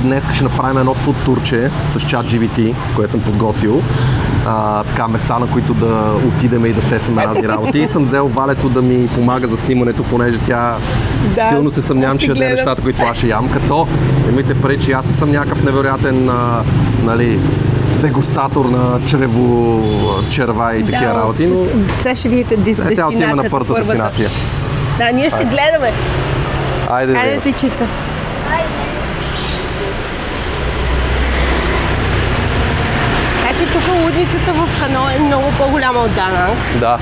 днес ще направим едно фуд турче с ChatGPT, което съм подготвил. Така места, на които да отидем и да тестваме разни работи. И съм взел Валето да ми помага за снимането, понеже тя силно се съмнявам, че яде нещата, които аз ще ям. Като имайте преди, че аз не съм някакъв невероятен дегустатор на чрево, черва и такива работи, но сега ще видите дестинацията. Сега отиваме на първата дестинация. Да, ние ще гледаме. Айде, течица. Значи тук лудницата в Ханой е много по-голяма от Дананг. Да.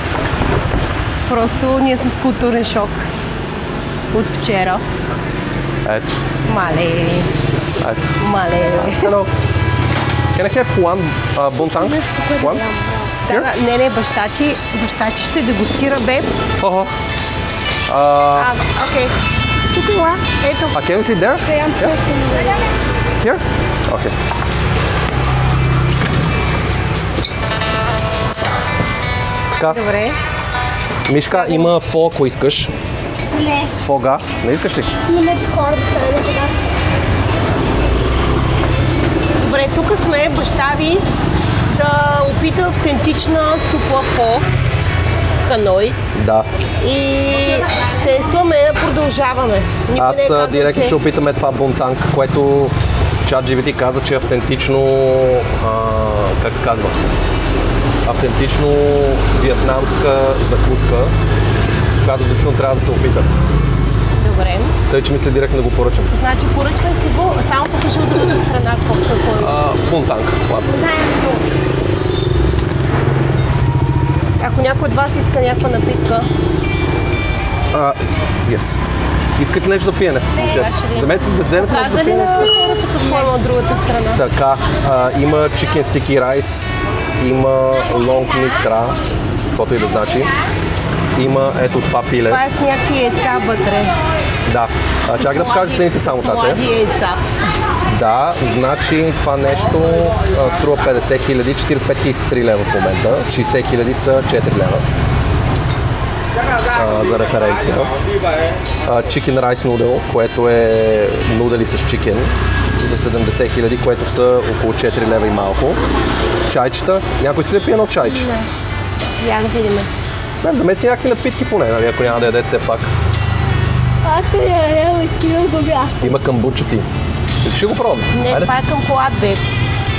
Просто ние сме в културен шок от вчера. Ето. Мале. Ето. Мале. Hello. Can I have one bontang? One? Да, не, баща ти ще дегустира, беб. Окей. Тук ела, ето. Can we sit there? Here? Okay. Така. Добре. Мишка, има фо, ако искаш. Не. Фога. Не искаш ли? Не ме такова да. Добре, тук сме баща ви да опита автентична супа фо в Ханой. Да. И тестваме, продължаваме. Аз директно ще опитаме това бонтанг, което ChatGPT каза, че е автентично, как се казва? Автентично виетнамска закуска, която защото трябва да се опита. Добре. Тъй, че мисля директно да го поръчам. Значи поръчвай си го, само покажи от другата страна какво е. Бонтанг, ладно. Ако някой от вас иска някаква напитка. Yes. Искате нещо да пиене? Вземете да вземете нещо да пиене. Казали на хората какво има от другата страна. Така, има chicken sticky rice, има long meat tra, каквото и да значи. Има ето това пиле. Това е с някакви яйца вътре. Да. Чакай да покажа цените само тате. Млади яйца. Да, значи това нещо струва 50 хиляди, 45 хиляди лева в момента, 60 хиляди са 4 лева. За референция. Chicken rice noodle, което е нудели с чикен за 70 хиляди, което са около 4 лева и малко. Чайчета. Някой иска да пие едно чайче? Не. Я да видим. Вземете си някакви напитки поне, нали, ако няма да ядете все пак. Има камбучати. Искаш ли го пробвам? Не, това е към колат, беб.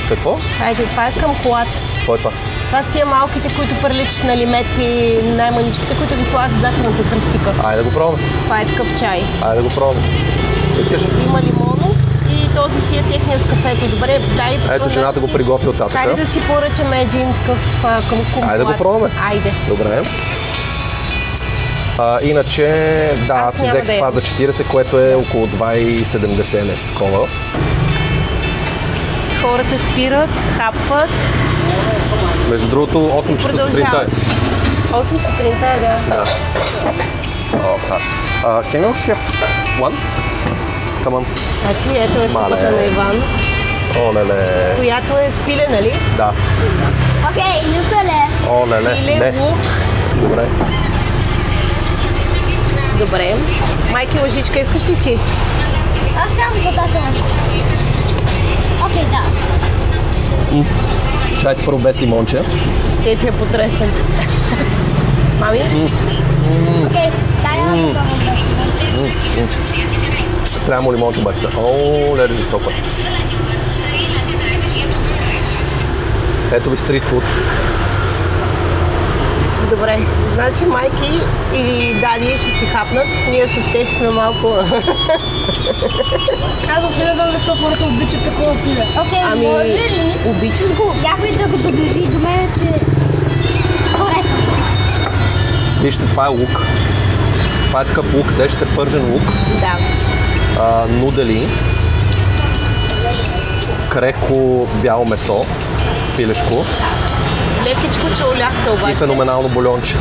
Какво? Хайде, това е към колат. Какво е това? Това са тия малките, които приличат на лиметки, най-маничките, които ги слагат в захарната тръстика. Айде да го пробваме. Това е такъв чай. Айде да го пробваме. Искаш ли? Има лимонов и този си е техния с кафето. Добре, дай. Ето жената го приготви от татъка. Хайде да си поръчаме един такъв към колат. Айде да го пробваме. Айде. Добре. Иначе, да, аз си взех това за 40, което е около 2,70 нещо такова. Хората спират, хапват. Между другото, 8 часа сутринта е. 8 сутринта е, да. Да. Can you also have one? Come on. Значи, ето е стъпата на Иван. Олеле. Която е с пиле, нали? Да. Окей, люкале. Олеле. Пиле, лук. Добре. Добре. Майки, лъжичка, искаш ли ти? Аз само водата нещо. Окей, да. Чайте първо без лимонче. Стефи е потресен. Мами? Окей, дай да попробвам. Трябва му лимонче обаче. О, леде жестоко. Ето ви стрит фуд. Добре, значи майки и дади ще си хапнат. Ние с Стефи сме малко... Казвам се, не знам защо хората обичат такова пиле. Окей, Ами, може ли? обичат го. Някой да го доближи до мен, че... Харесвам. Вижте, това е лук. Това е такъв лук, сеща се пържен лук. Да. Нудели. Крехко бяло месо. Пилешко. Лекичко чауляхта обаче. И феноменално бульонче.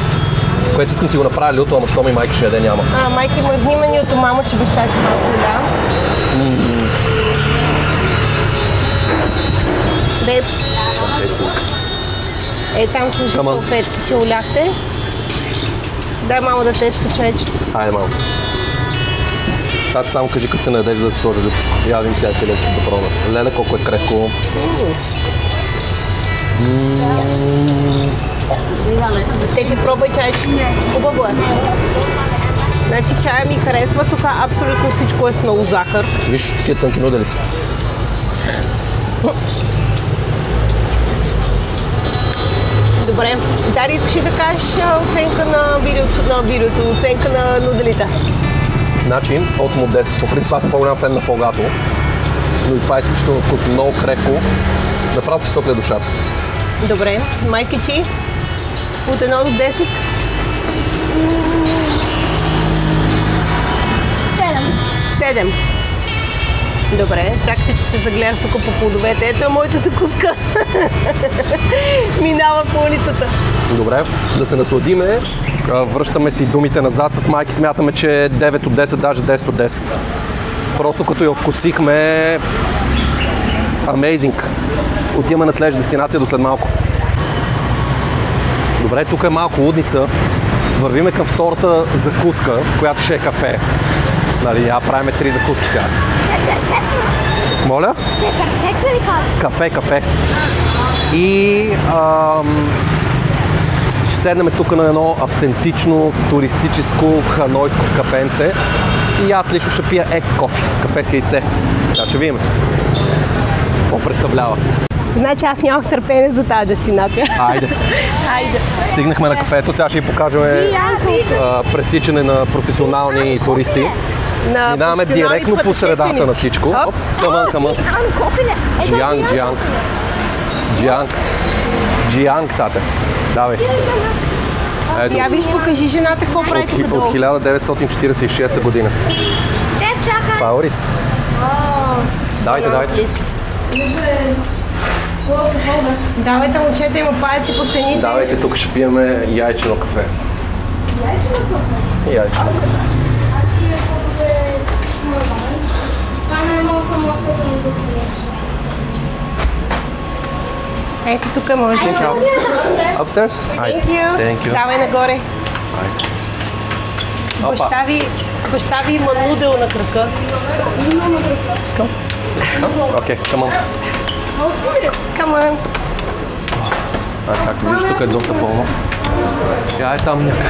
Което искам си го направя люто, ама що ми майка ще яде няма. Майки има внимание от мама, че баща ти малко ля. Беб. Там служи салфетки, чауляхте. Дай мамо да тества чайчето. Айде, мамо. Тата, само кажи, като се наедеш да си сложи лютичко. Я да видим сега филенцето да пробваме. Леле, колко е крехко. Стефи, пробвай чайчето. Хубаво е. Значи чая ми харесва, тук абсолютно всичко е с много захар. Виж, такива тънки нудели са. Добре. Дари, искаш ли да кажеш оценка на видеото, оценка на нуделите? Значи, 8 от 10. По принцип аз съм по-голям фен на фогато, но и това е изключително вкусно, много крехко. Направо ти стопля душата. Добре. Майки ти? От 1 до 10? 7. Добре, чакайте, че се загледах тук по плодовете. Ето е моята закуска. Минава по улицата. Добре, да се насладиме. Връщаме си думите назад. С майки смятаме, че е 9 от 10, даже 10 от 10. Просто като я вкусихме, amazing. Отиваме на следваща дестинация до след малко. Добре, тук е малко лудница. Вървиме към втората закуска, която ще е кафе. Нали, правиме 3 закуски сега. Моля? Кафе. И ще седнем тук на едно автентично туристическо ханойско кафенце. И аз лично ще пия кофе, кафе с яйце. Така ще видим какво представлява. Значи аз нямах търпение за тази дестинация. Айде. Стигнахме на кафето, сега ще ви покажем пресичане на професионални туристи. Минаваме директно по средата на всичко. Камън. Джианг, тате. Давай. Я виж, покажи жената какво прави тук долу. От 1946 година. Това е ориз. Давайте. Давайте, момчета, има паяци по стените. Давайте, тук ще пиеме яйчено кафе. Яйчено кафе. Ето тук може да се. Upstairs? Thank you. Давай нагоре. Баща ви има нудел на крака. Окей, come on. Come on. Както виждаш, тук е доста пълно. Тя е там някъде.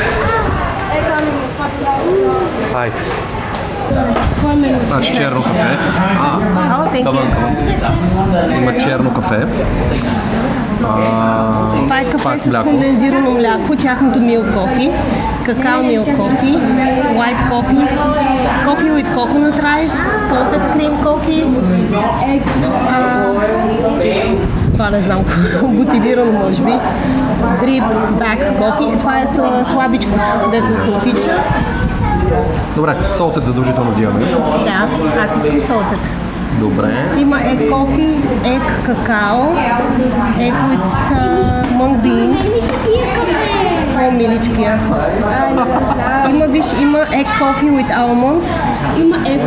Хайде. Значи черно кафе. Има черно кафе. Това е кафе с кондензирано мляко, тяхното milk coffee, какао milk coffee, white coffee, coffee with coconut rice, salted cream coffee, това не знам, бутилирано може би, drip back coffee, това е слабичко, дето се отича. Добре, солтът задължително взимаме. Да, аз искам солтът. Добре. Има egg coffee, egg какао, egg with mung bean. О, миличкия. Има egg coffee with almond. Има egg.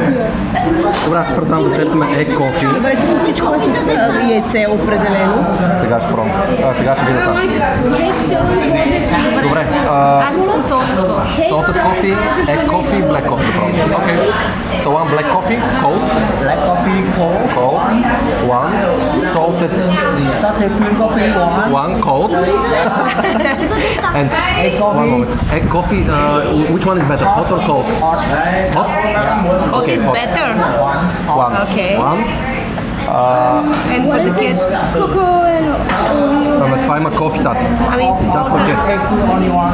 Добре, аз се предам да тестваме egg coffee. Добре, тук всичко е с яйце определено. Сега ще пробвам. Сега ще видя там. Добре. Аз искам salted coffee. Salted coffee, egg coffee, black coffee да пробвам. Окей. So one black coffee, cold. Black coffee cold. One salted Cream coffee one cold. And egg coffee. one moment. Egg coffee. Which one is better, hot or cold? Hot. Hot. Hot is better. One. Okay. One. And for the kids? Това има кофе, тати. Is that for kids? Only one.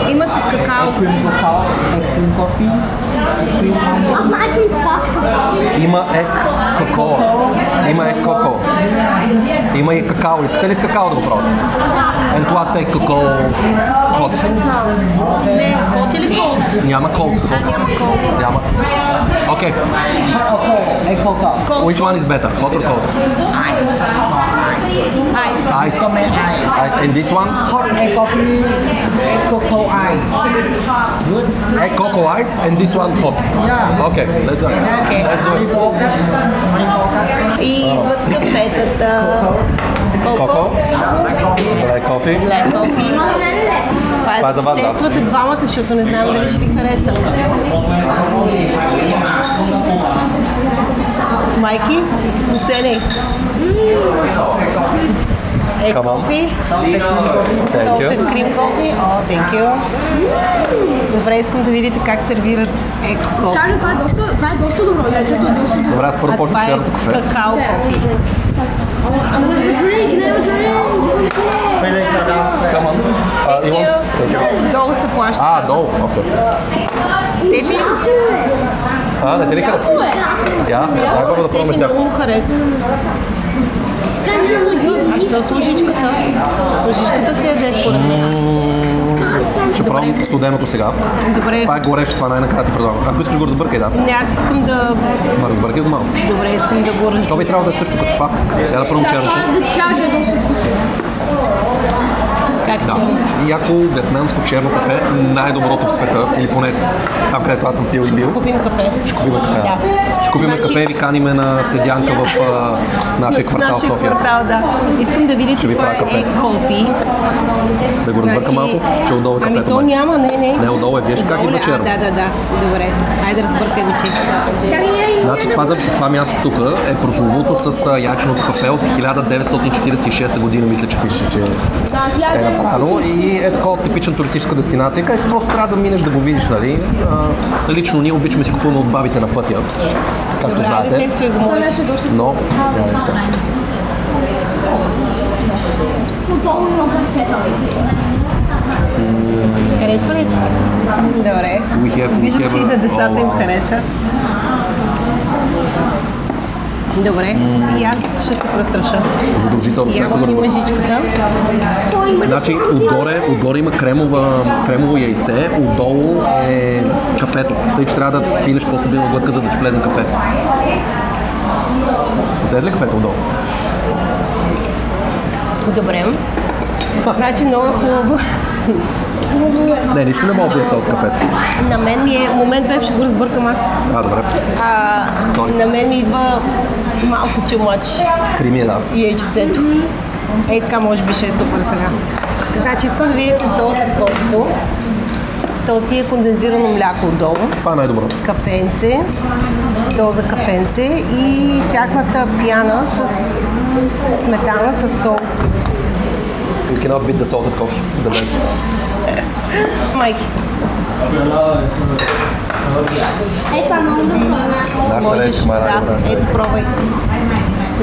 Има с какао. Cream coffee. Има коко. Има и какао. Искате ли с какао да го пробвате? And what take коко hot? Не, hot или cold? Няма cold. Няма. Okay. Egg cocoa. Which one is better, hot or cold? Ice. Ice. And this one? Hot egg coffee. Egg cocoa ice. Good. Egg cocoa ice and this one hot. Yeah. Okay, let's do it. И кафетата. Coco. Black coffee. Black coffee. Това е за вас, да. Тествате двамата, защото не знам дали ще ви хареса. Майки, оценяй. Egg Come on. coffee. Thank you. Salted cream coffee. Oh, thank you. Добре, искам да видите как сервират egg coffee. Кажа, това е доста добро, лечето е доста добро. Добре, аз първо почвам с черното кафе. Какао кофе. Come on. Долу се плаща. Долу, окей. Степи? Не ти ли хареса? Дай първо да пробваме Степи тях. много му хареса. А що с лъжичката? С лъжичката се яде според мен. Ще пробвам студеното сега. Добре. Това е горещо, това най-накрая ти предлагам. Ако искаш го разбъркай, да. Не, аз искам да... Ма разбъркай го малко. Добре, искам да го То би трябвало да е също като това. Я да пробвам черното. Да ти кажа, е доста вкусно. Как черното? Яко вьетнамско черно кафе, най-доброто в света, или поне там, където аз съм пил и бил. Купим кафе. Ще купим кафе. Да. Ще купим Значи- кафе и ви каниме на седянка в нашия квартал в София. Квартал, да. Искам да видите Ще ви това е правя кафе. egg coffee. Да го разбърка малко, че отдолу е Ами кафето. то няма, не. Не, отдолу е, виж как идва черно. Да. Добре. Хайде разбъркай го, че. Значи това място тук е прословуто с яченото кафе от 1946 година, мисля, че пише, че е направено. И е такова типична туристическа дестинация, където просто трябва да минеш да го видиш, нали? Лично ние обичаме си купуваме от бабите на пътя, както знаете. Тествай го, моля. Но, няма се. Харесва ли? Добре. Виждам, че и на децата им хареса. Добре. И аз ще се престрашам. Задължително. Явам ни мъжичката. Значи отгоре има кремово яйце, отдолу е кафето. Тъй, че трябва да пинеш по-стабилна глътка, за да ти влезне кафе. Взете ли кафето отдолу? Добре. Значи много е хубаво. Не, нищо не мога да принеса от кафето. На мен ми е... Момент бе, ще го разбъркам аз. Добре. На мен ми идва малко чумач Крими, да. и яйчецето. Ей така може би ще е супер сега. Значи искам да видите салатът кофето. То си е кондензирано мляко отдолу. Това е най-добро. Кафенце, доза кафенце и тяхната пяна с сметана с сол. You cannot beat the salted coffee. It's the best. Майки, Това мога да пробвам. Нашата можеш, реч, май да, най-добра. ето пробвай.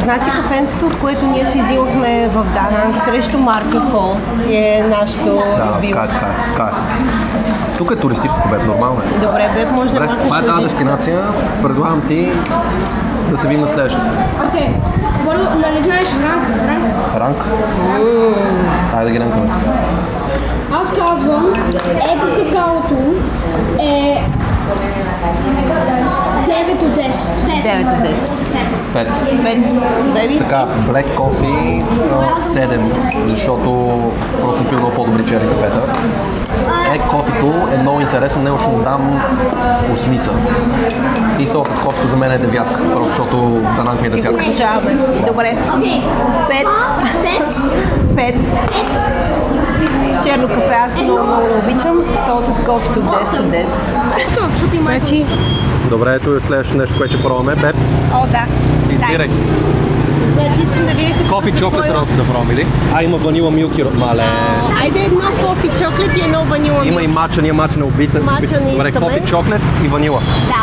Значи кафенцето, от което ние си взимахме в Дананг срещу Мартин Хол, си е нашето Да, любимо. така е. Тук е туристическо бед, нормално е. Добре, бе, може да Добре, махнеш това е тази лъжичката. дестинация. Предлагам ти да се видим на следващата. Окей. Първо, нали знаеш ранг? Ранг? Айде да ги ранкаме. Аз казвам, еко какаото е 9 от 10. 9 от 10. 5. 5. Беби? Така, Black Coffee 7, защото просто съм пил много по-добри черни кафета. Кофето е много интересно, него ще му дам 8. И салатът кофето за мен е 9, просто защото в Дананг ми е 10. Продължаваме. Добре. 5. Черно кафе аз много не обичам. Салатът кофето 10 от 10. Значи, Добре, ето е следващото нещо, което ще пробваме. Беб, о да. избирай. Значи искам да видите... Кофи чоклет да пробваме ли? Има ванила милки. Мале. Айде едно кофи чоклет и едно ванила. Има и матча, ние матча не убита. Матча не Добре, искаме. кофи чоклет и ванила. Да.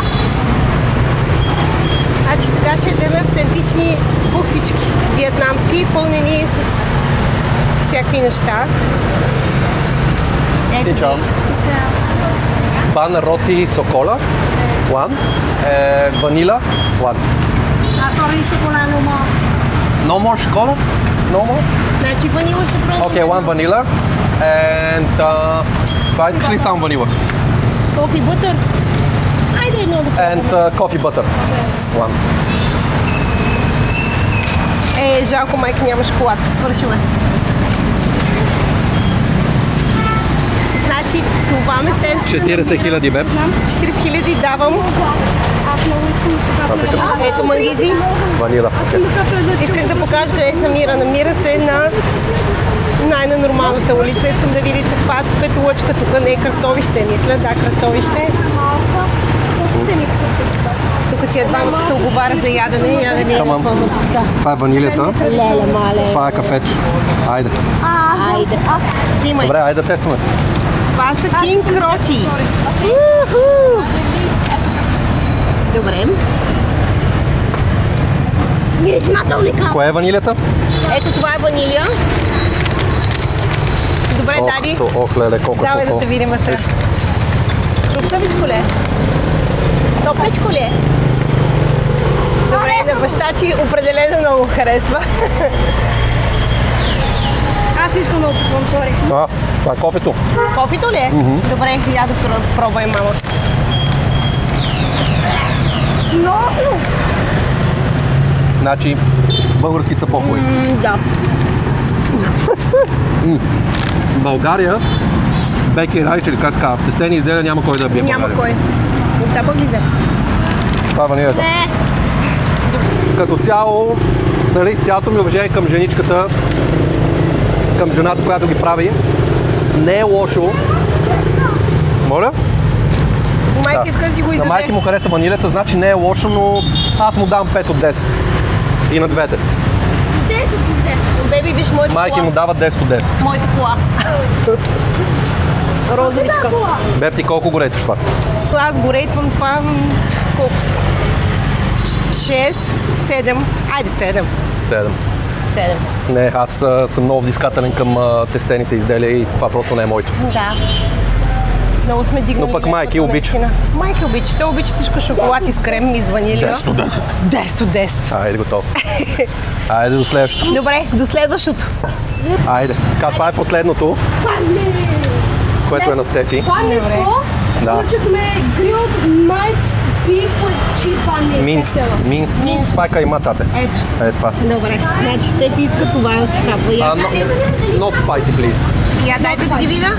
Значи сега ще ядем автентични бухтички, виетнамски, пълнени с всякакви неща. Ето Чао. Бан роти сокола. One. Vanilla. One. Sorry, chocolat no more. No more chocolate? No more? Значи ванила ще пробвам. Okay, one vanilla. And това искаш ли само ванила? Кофи бутър. Айде едно да пробвам. And coffee butter. One. Жалко, майка няма шоколад. Свършила. Значи това местенце... 40 000 беб. 40 000 давам Аз много искам да се кафе. Ето мангизи. Ванила. Исках да покажа къде се намира. Намира се на най-нормалната улица. Искам да видите това е петолъчка. Тук не е кръстовище, мисля. Да, кръстовище. Тук че двамата се оговарят за ядене. Ядене е на пълно тук. Това е ванилията. Леле, мале. Това е кафето. Айде. Айде. Взимай. Добре, айде да тестваме. Това са Кинг Крочи. Добре. Мирисмателника. Кое е ванилията? Ето това е ванилия. Добре, дади. Ох, леле, колко е Давай да те видим сега. Хрупкавичко ли е? Топличко ли е? Добре, на баща ти определено много харесва. Аз искам да опитвам, сори. Това е кофето. Кофето ли е? Добре, я да пробвай, мама. Много. Значи, български цапохови. Да. България, беки райч или как се казва, тестени изделия няма кой да бие. Няма България. кой. Отапък ли се? Това е ванилията. Не. Като цяло, нали, с цялото ми уважение към женичката, към жената, която ги прави, не е лошо. Моля? Майка иска да си го На изяде. майки му хареса ванилията, значи не е лошо, но аз му дам 5 от 10. И на двете. Беби, виж моята Майки кола. му дават 10 от 10. Моята кола. Розовичка. Беб, ти колко го рейтваш това? Аз го рейтвам това колко? 6, 7. Айде 7. 7. 7. Не, аз съм много взискателен към тестените изделия и това просто не е моето. Да. Много сме дигнали. Но пък майки летвата, обича. наистина. Майки обича. Те обича всичко шоколад и с крем и с ванилия. 10 от 10. 10 от 10. Айде, готово. Айде до следващото. Добре, до следващото. Айде. Това е последното, което е на Стефи. Панево, Да. поръчахме grilled minced beef with cheese bun. Минст. Това е кайма, тате. Ето. Е това. Добре. Значи Стефи иска това да си хапва. Я, Not spicy, please. я дайте да ги видя.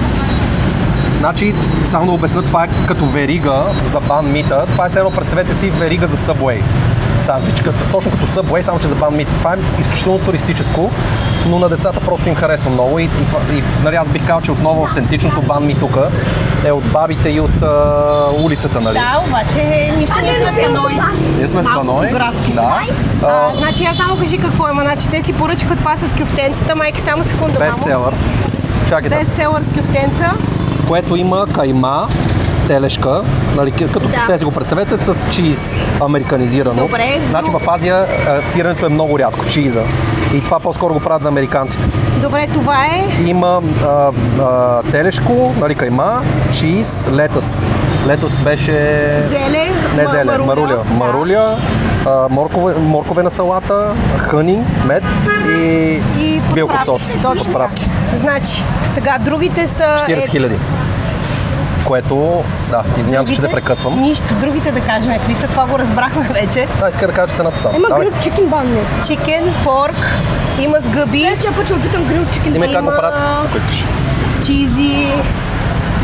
Значи, само да обясня, това е като верига за бан мита. Това е едно, представете си, верига за Subway. Сандвич, точно като Subway, само че за бан мита. Това е изключително туристическо, но на децата просто им харесва много. И нали, аз бих казал, че отново автентичното бан ми тук е от бабите и от улицата, нали? Да, обаче нищо не сме в Ханой. Ние сме в Малко Ханой. по-градски сме. Да. Значи аз само кажи какво има. Значи те си поръчаха това с кюфтенцата. Майки, само секунда, мамо. Бестселър. Чакайте. Бестселър с кюфтенца. Което има кайма, телешка, нали, като ще си го представете, с чиз американизирано. Добре. Значи в Азия сиренето е много рядко, чиза. И това по-скоро го правят за американците. Добре, това е. Има телешко, нали, кайма, чиз, летъс. Летъс беше... Зеле. Не зеле, маруля. Да. Маруля, морковена салата, хъни, мед и билков сос. Точно Подправки. така. Значи, сега другите са... 40 хиляди. Което, да, извинявам се, че те прекъсвам. Нищо, другите да кажем, какви са, това го разбрахме вече. Да, иска да кажа цената само. Има Давай. grilled chicken bun. Чикен, порк, има с гъби, Следващия път ще опитам grilled chicken Снимай bun. как го има- правят, ако искаш. чизи,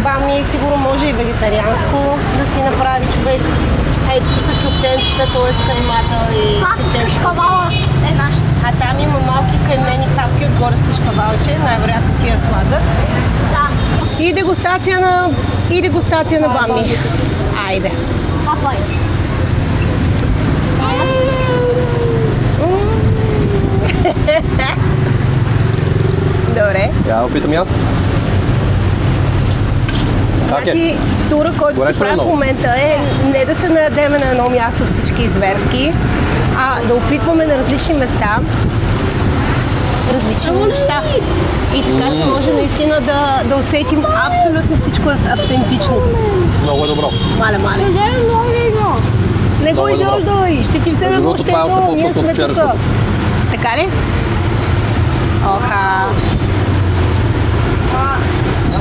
бами, сигурно може и вегетарианско да си направи човек. Ей, тук са кюфтенцата, т.е. каймата и Това с кюфтенцата. кашкавала е нашето. А там има малки каймени хапки отгоре с кашкавалче, най-вероятно тия слагат. Да. И дегустация на бами. Айде. Папай. Добре. Я опитам и аз. Как е? Значи, тура, който Гореш се прави в много. момента е не да се наядеме на едно място всички зверски, а да опитваме на различни места различни неща. И така ще може наистина да усетим абсолютно всичко автентично. Много е добро. Мале. Вземем много едно. Не го Много е добро. изяждай, ще ти вземем Между другото, още това е още едно, ние по-вкусно сме от тук. вчерашното. Така ли? Оха.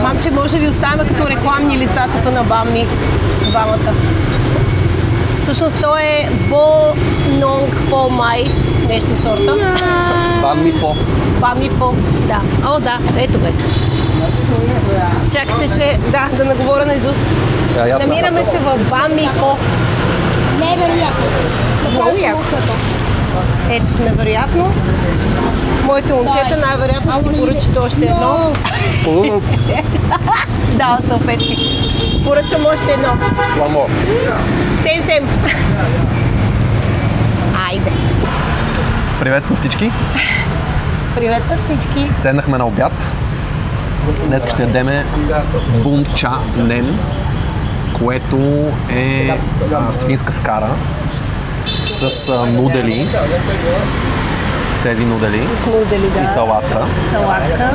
Мамче, може да ви оставим като рекламни лица тук на бамми, двамата. Всъщност той е Бо Нонг Фо Май, нещо от сорта. Бан ми фо. Бами Фо, да. О, да, ето бе. Чакайте, че да наговоря на Изус. Ясно. Намираме се в Бами Фо. Не, Невероятно. Много яко. Ето, невероятно. Моите момчета най-вероятно ще си поръчат още едно. Да, салфетки. Поръчам още едно. One more. Сем. Айде. Привет на всички. Привет на всички. Седнахме на обяд. Днес ще ядеме бунча нен, което е свинска скара с нудели. С тези нудели. С нудели, да. И салатка. Салатка.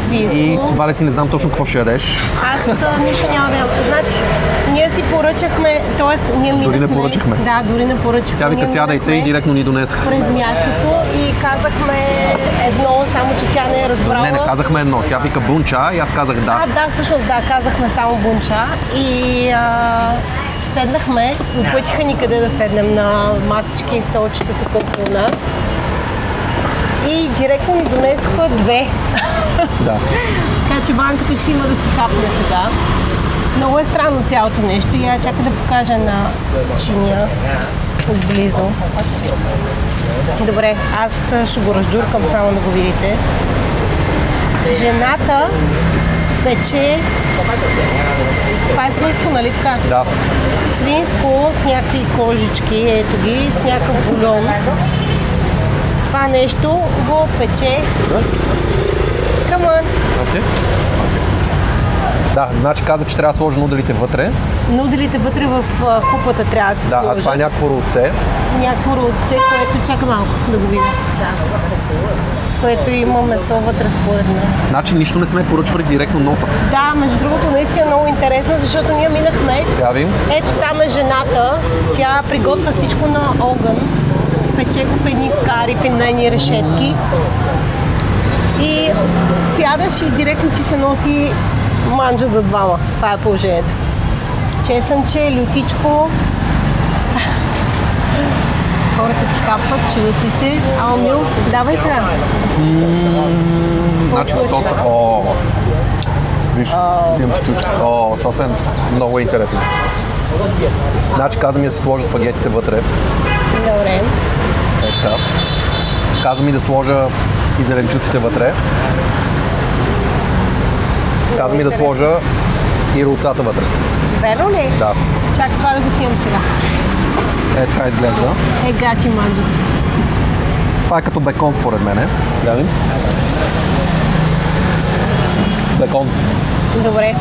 Свинско. И Валя, ти не знам точно какво ще ядеш. Аз нищо няма да ям. Значи, ние си поръчахме, т.е. ние минахме... Дори не поръчахме. Да, дори не поръчахме. Тя вика, Ние сядайте и директно ни донесах. през мястото и казахме едно, само че тя не е разбрала. Не казахме едно. Тя вика бунча и аз казах да. Да, всъщност да, казахме само бунча и седнахме, опъчиха ни къде да седнем на масички и столчета, тук около нас. И директно ни донесоха две. Да. Така че банката ще има да си хапне сега. Много е странно цялото нещо и я чака да покажа на чиния отблизо. Добре, аз ще го разджуркам само да го видите. Жената пече... Това е свинско, нали така? Да. Свинско с някакви кожички, ето ги, с някакъв бульон. Това нещо го пече. Come on! Okay. Да, значи каза, че трябва да сложи нуделите вътре. Нуделите вътре в купата трябва да се Да, сложат. а това е някакво рулце. Някакво рулце, което чака малко да го видя. Да. Което има месо вътре според мен. Значи нищо не сме поръчвали, директно носът. Да, между другото наистина много интересно, защото ние минахме. Яви. Ето там е жената, тя приготвя всичко на огън. Пече го в едни скари, в едни решетки. И сядаш и директно ти се носи манджа за двама. Това е положението. Чесънче, лютичко. Хората си капват, чудят ли се. Алмил, давай сега. Значи соса. Виж, взимам си чучица. Соса е много интересен. Значи каза ми да се сложа спагетите вътре. Добре. Така. Каза ми да сложа и зеленчуците вътре. Каза ми да сложа и рулцата вътре. Верно ли? Да. Чак това да го снимам сега. Е, така изглежда. Гати манджата. Това е като бекон според мене. Да ви. Бекон. Добре.